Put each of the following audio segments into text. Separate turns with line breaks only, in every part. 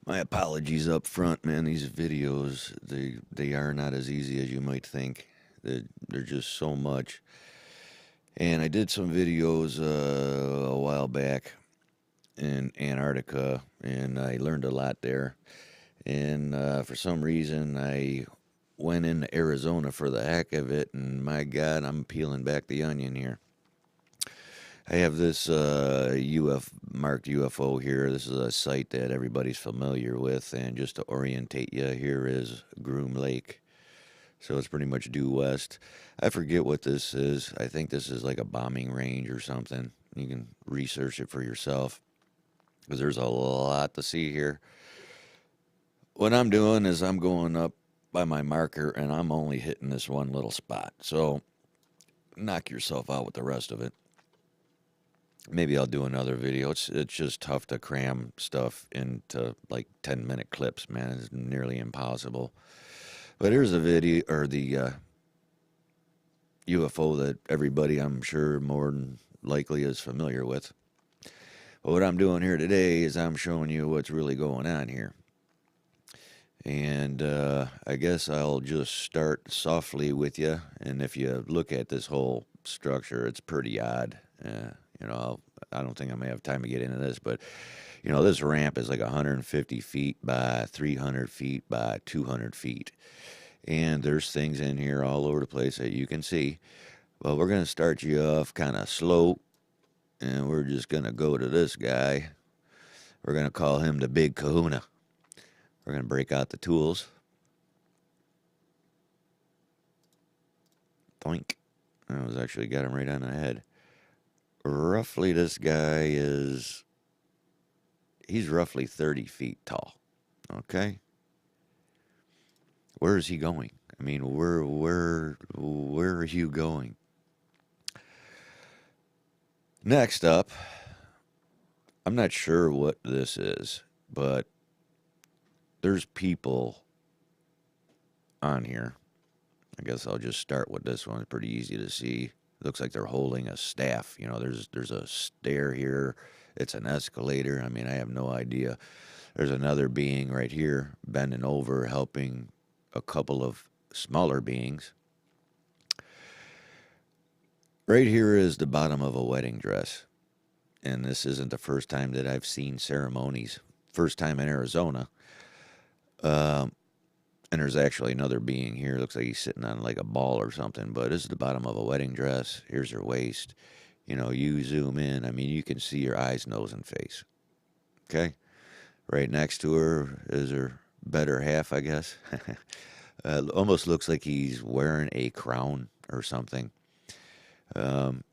My apologies up front, man. These videos, they are not as easy as you might think. They're just so much. And I did some videos a while back in Antarctica, and I learned a lot there. And for some reason, I went into Arizona for the heck of it, and my God, I'm peeling back the onion here. I have this marked UFO here. This is a site that everybody's familiar with, and just to orientate you, here is Groom Lake. So it's pretty much due west. I forget what this is. I think this is like a bombing range or something. You can research it for yourself because there's a lot to see here. What I'm doing is I'm going up by my marker and I'm only hitting this one little spot. So knock yourself out with the rest of it. Maybe I'll do another video. It's just tough to cram stuff into like 10-minute clips, man. It's nearly impossible. But here's a video or the UFO that everybody I'm sure more than likely is familiar with. But what I'm doing here today is I'm showing you what's really going on here. And I guess I'll just start softly with you. And if you look at this whole structure, it's pretty odd. You know, I don't think I may have time to get into this, but you know, this ramp is like 150 feet by 300 feet by 200 feet. And there's things in here all over the place that you can see. Well, we're going to start you off kind of slow, and we're just going to go to this guy. We're going to call him the Big Kahuna. We're going to break out the tools. Doink. I was actually got him right on the head. Roughly, this guy he's roughly 30 feet tall. Okay? Where is he going? I mean, where are you going? Next up, I'm not sure what this is, but there's people on here. I guess I'll just start with this one. It's pretty easy to see. Looks like they're holding a staff. You know, there's a stair here. It's an escalator. I mean, I have no idea. There's another being right here bending over, helping a couple of smaller beings. Right here is the bottom of a wedding dress. And this isn't the first time that I've seen ceremonies. First time in Arizona. Um, and there's actually another being here. Looks like he's sitting on like a ball or something. But this is the bottom of a wedding dress. Here's her waist. You know, you zoom in. I mean, you can see her eyes, nose, and face. Okay? Right next to her is her better half, I guess. Almost looks like he's wearing a crown or something. Um,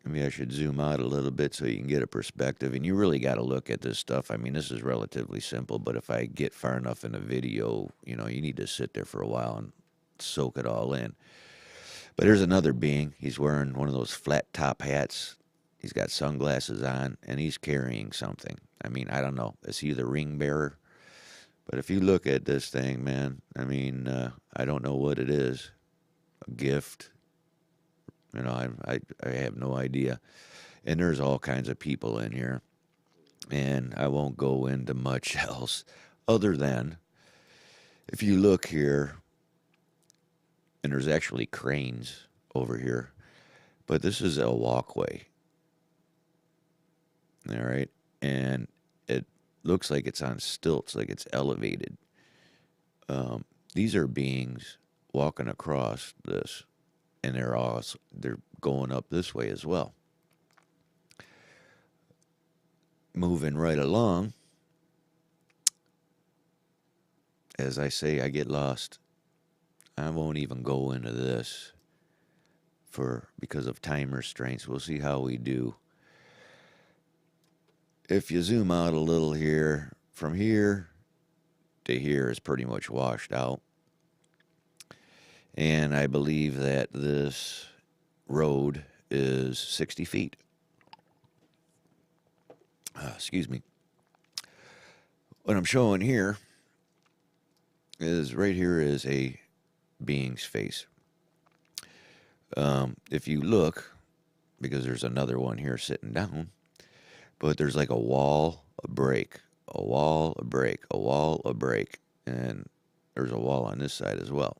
Maybe I should zoom out a little bit so you can get a perspective. And you really got to look at this stuff. I mean, this is relatively simple, but if I get far enough in the video, you know, you need to sit there for a while and soak it all in. But here's another being. He's wearing one of those flat top hats. He's got sunglasses on, and he's carrying something. I mean, I don't know. Is he the ring bearer? But if you look at this thing, man, I mean, I don't know what it is. A gift? You know, I have no idea. And there's all kinds of people in here. And I won't go into much else other than if you look here, and there's actually cranes over here, but this is a walkway. All right. And it looks like it's on stilts, like it's elevated. These are beings walking across this, and they're going up this way as well. Moving right along, as I say, I get lost. I won't even go into this because of time restraints. We'll see how we do. If you zoom out a little here, from here to here is pretty much washed out. And I believe that this road is 60 feet. Excuse me. What I'm showing here is right here is a being's face. If you look, because there's another one here sitting down, but there's like a wall, a break a wall, a break, a wall, a break. And there's a wall on this side as well.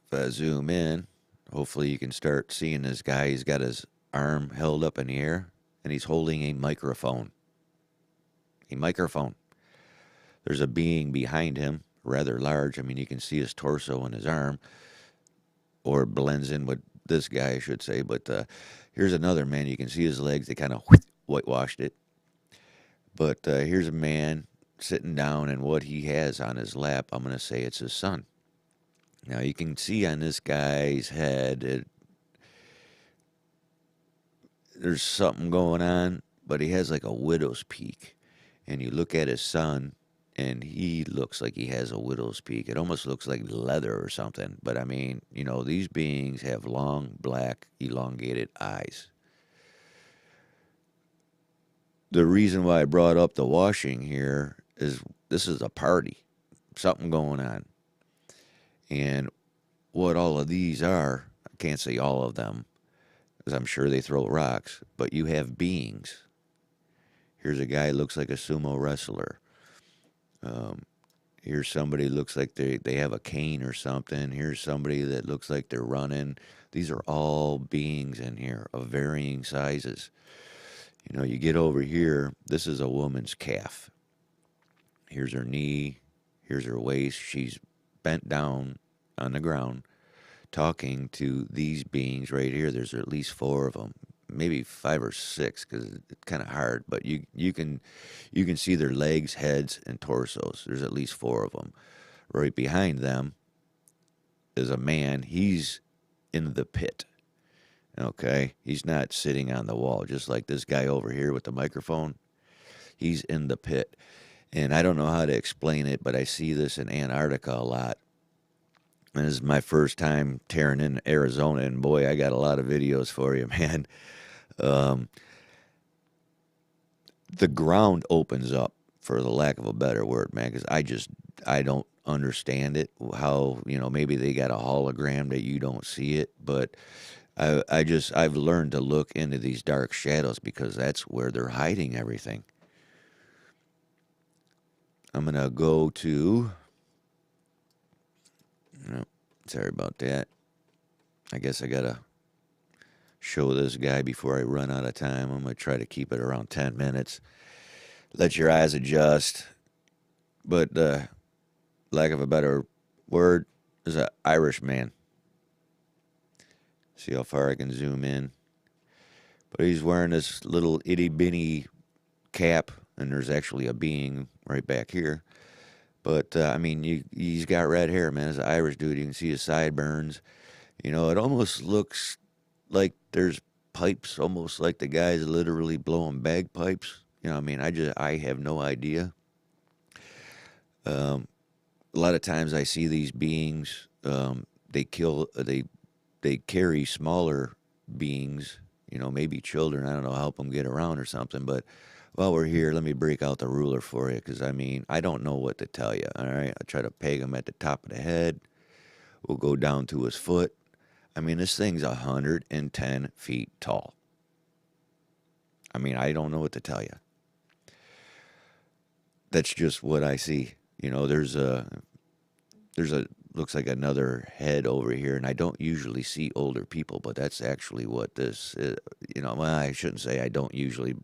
If I zoom in, hopefully you can start seeing this guy. He's got his arm held up in the air, and he's holding a microphone. A microphone. There's a being behind him, rather large. I mean, you can see his torso and his arm, or it blends in with this guy, I should say. But here's another man. You can see his legs. They kind of whitewashed it. But here's a man sitting down, and what he has on his lap, I'm going to say it's his son. Now, you can see on this guy's head, there's something going on, but he has like a widow's peak. And you look at his son, and he looks like he has a widow's peak. It almost looks like leather or something. But I mean, these beings have long, black, elongated eyes. The reason why I brought up the washing here is this is a party, something going on. And what all of these are, I can't say all of them, because I'm sure they throw rocks, but you have beings. Here's a guy who looks like a sumo wrestler. Here's somebody who looks like they have a cane or something. Here's somebody that looks like they're running. These are all beings in here of varying sizes. You get over here, this is a woman's calf. Here's her knee. Here's her waist. She's bent down on the ground talking to these beings right here. There's at least 4 of them, maybe 5 or 6, because it's kind of hard. But you can see their legs, heads, and torsos. There's at least 4 of them. Right behind them is a man. He's in the pit. Okay, he's not sitting on the wall, just like this guy over here with the microphone. He's in the pit. And I don't know how to explain it, but I see this in Antarctica a lot. And this is my first time tearing in Arizona, and boy, I got a lot of videos for you, man. The ground opens up, for the lack of a better word, man, because I don't understand it. How, maybe they got a hologram that you don't see it, but I've learned to look into these dark shadows because that's where they're hiding everything. I'm going to go to, sorry about that. I guess I got to show this guy before I run out of time. I'm going to try to keep it around 10 minutes. Let your eyes adjust. But lack of a better word, is an Irish man. See how far I can zoom in. But he's wearing this little itty-bitty cap, and there's actually a being right back here. But, he's got red hair, man. He's an Irish dude. You can see his sideburns. It almost looks like there's pipes, almost like the guy's literally blowing bagpipes. I have no idea. A lot of times I see these beings, they carry smaller beings, maybe children, I don't know, help them get around or something. But while we're here, let me break out the ruler for you, because, I don't know what to tell you, all right? I'll try to peg him at the top of the head. We'll go down to his foot. This thing's 110 feet tall. I don't know what to tell you. That's just what I see. There's a looks like another head over here, and I don't usually see older people, but that's actually what this is. Well, I shouldn't say I don't usually,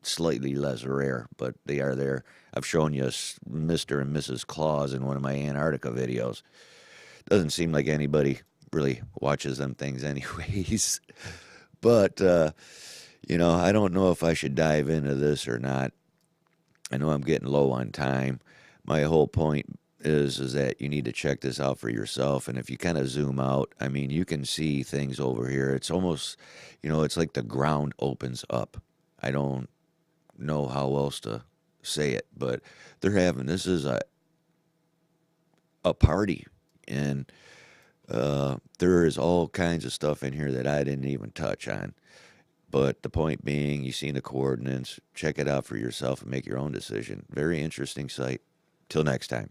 slightly less rare, but they are there. I've shown you Mr. and Mrs. Claus in one of my Antarctica videos. Doesn't seem like anybody really watches them things anyways. But, I don't know if I should dive into this or not. I know I'm getting low on time. My whole point is that you need to check this out for yourself. And if you kind of zoom out, you can see things over here. It's almost, it's like the ground opens up. I don't know how else to say it, but this is a party, and there is all kinds of stuff in here that I didn't even touch on. But the point being, you've seen the coordinates. Check it out for yourself and make your own decision. Very interesting site. Till next time.